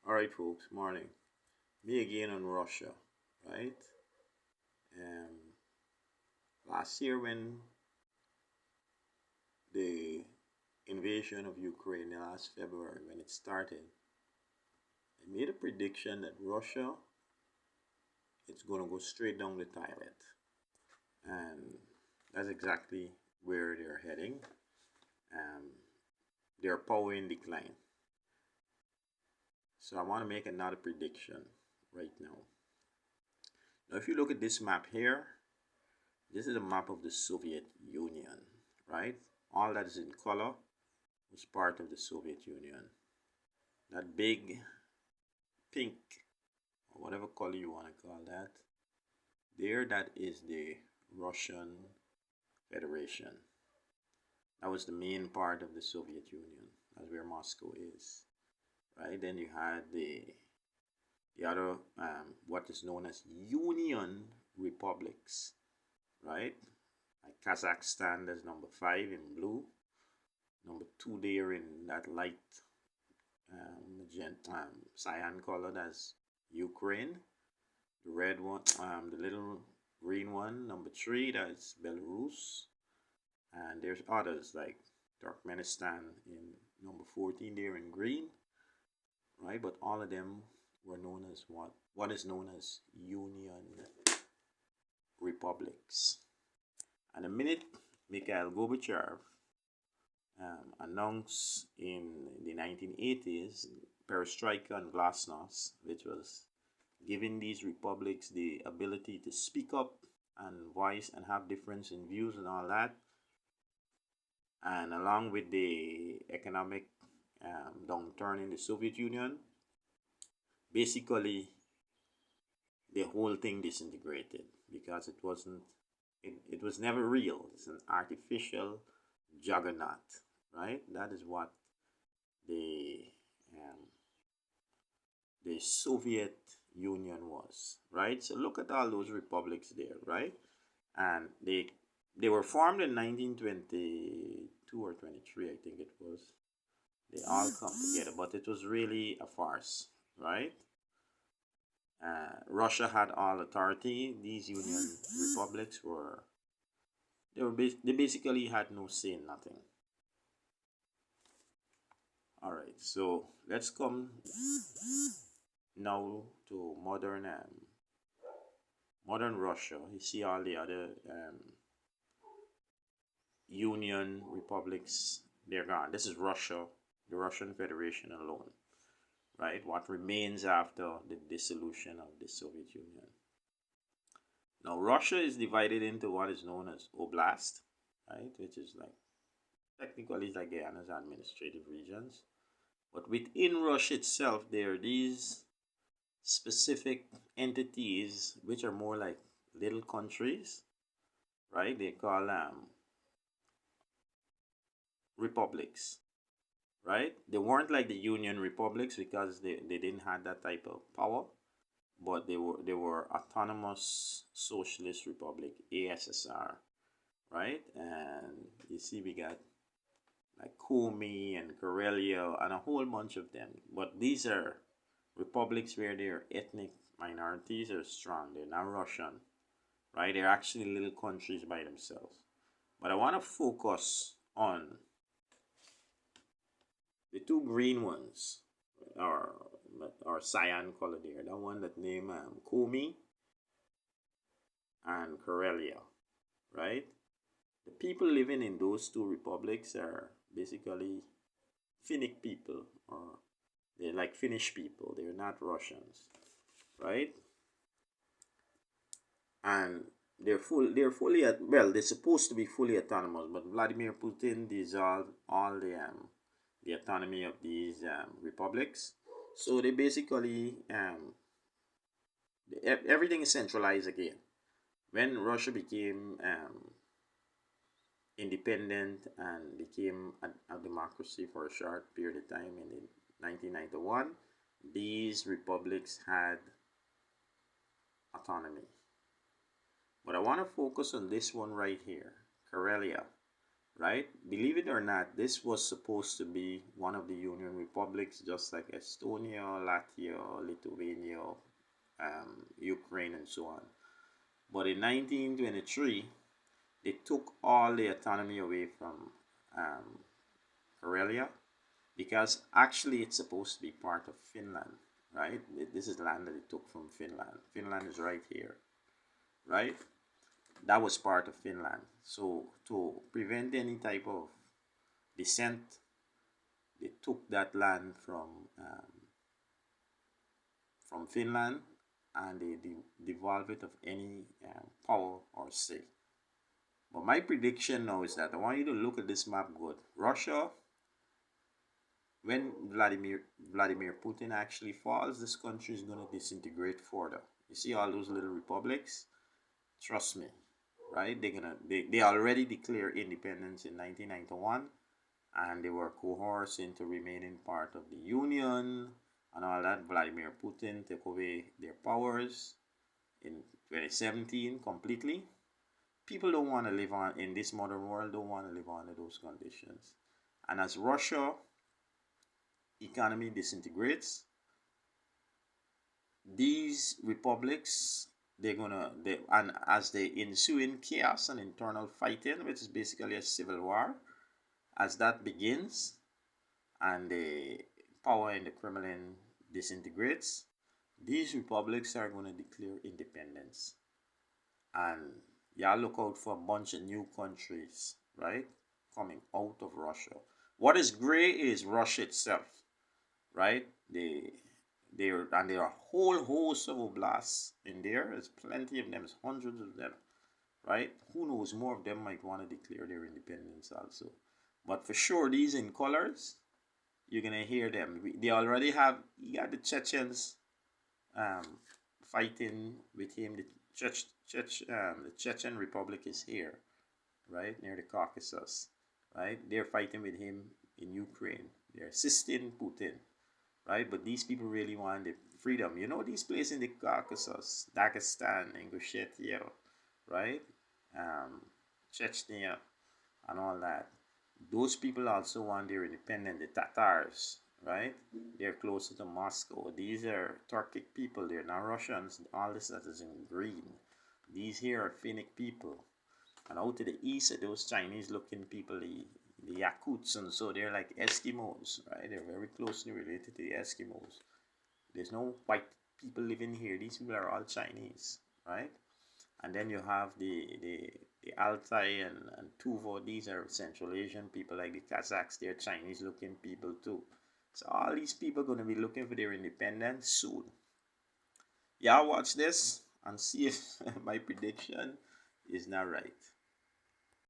All right, folks, morning. Me again on Russia, right? Um, Last year when the invasion of Ukraine last February, when it started, I made a prediction that Russia is going to go straight down the toilet, and that's exactly where they're heading. Um, their power in decline. So I want to make another prediction right now. Now, if you look at this map here, this is a map of the Soviet Union, right? All that is in color was part of the Soviet Union. That big pink, or whatever color you want to call that, there, that is the Russian Federation. That was the main part of the Soviet Union. That's where Moscow is, right? Then you had the other, what is known as Union republics, right? Like Kazakhstan, there's number 5 in blue. Number 2 there in that light cyan color, that's Ukraine. The red one, the little green one, number 3, that's Belarus. And there's others like Turkmenistan in number 14 there in green, right? But all of them were known as what is known as Union republics. And the minute Mikhail Gorbachev announced in the 1980s perestroika and glasnost, which was giving these republics the ability to speak up and voice and have difference in views and all that, and along with the economic downturn in the Soviet Union, basically the whole thing disintegrated because it was never real. It's an artificial juggernaut, right? That is what the um, the Soviet Union was, right? So look at all those republics there, right? And they were formed in 1922 or 23, I think it was. They all come together, but it was really a farce, right? Russia had all authority. These Union republics were they basically had no say in nothing. All right, so let's come now to modern Russia. You see all the other Union republics, they're gone. This is Russia, the Russian Federation alone, right? What remains after the dissolution of the Soviet Union. Now, Russia is divided into what is known as oblast, right? Which is like technically it's like Guyana's administrative regions. But within Russia itself, there are these specific entities which are more like little countries, right? They call republics, right? They weren't like the Union republics because they didn't have that type of power, but they were autonomous socialist republic, ASSR, right? And you see we got like Komi and Karelia and a whole bunch of them. But these are republics where their ethnic minorities are strong. They're not Russian, right? They're actually little countries by themselves. But I want to focus on the two green ones, or cyan color there. The one that name Komi and Karelia, right? The people living in those two republics are basically Finnic people, or they're like Finnish people. They're not Russians, right? And they're supposed to be fully autonomous, but Vladimir Putin dissolved all the autonomy of these republics. So they basically everything is centralized again. When Russia became independent and became a democracy for a short period of time in 1991, these republics had autonomy. But I want to focus on this one right here, Karelia. right? Believe it or not, this was supposed to be one of the Union republics, just like Estonia, Latvia, Lithuania, Ukraine, and so on. But in 1923, they took all the autonomy away from um, Karelia, because actually it's supposed to be part of Finland, right? This is land that it took from Finland. Finland is right here, right? That was part of Finland. So to prevent any type of descent, they took that land from Finland, and they devolved it of any power or say. But my prediction now is that I want you to look at this map good. Russia, when Vladimir Putin actually falls, this country is going to disintegrate further. You see all those little republics? Trust me, right? They already declared independence in 1991, and they were coerced into remaining part of the Union and all that. Vladimir Putin took away their powers in 2017 completely. People don't want to live on in this modern world. Don't want to live under those conditions. And as Russia economy disintegrates, these republics and as they ensue in chaos and internal fighting, which is basically a civil war, as that begins and the power in the Kremlin disintegrates, these republics are going to declare independence. And y'all look out for a bunch of new countries, right, coming out of Russia. What is great is Russia itself, right? There are a whole host of oblasts in there. There's plenty of them. There's hundreds of them, right? Who knows? More of them might want to declare their independence also. But for sure, these in colors, you're gonna hear them. They already have. You got the Chechens fighting with him. The Chechen Republic is here, right near the Caucasus, right? They're fighting with him in Ukraine. They're assisting Putin, right? But these people really want the freedom. You know, these places in the Caucasus, Dagestan, Ingushetia, right? Um, Chechnya, and all that. Those people also want their independence. The Tatars, right? They're closer to Moscow. These are Turkic people. They're not Russians. All this that is in green. These here are Finnic people. And out to the east are those Chinese-looking people, the Yakuts, and so they're like Eskimos, right? They're very closely related to the Eskimos. There's no white people living here. These people are all Chinese, right? And then you have the Altai and Tuva. These are Central Asian people like the Kazakhs. They're Chinese-looking people too. So all these people are going to be looking for their independence soon. Y'all watch this and see if my prediction is not right.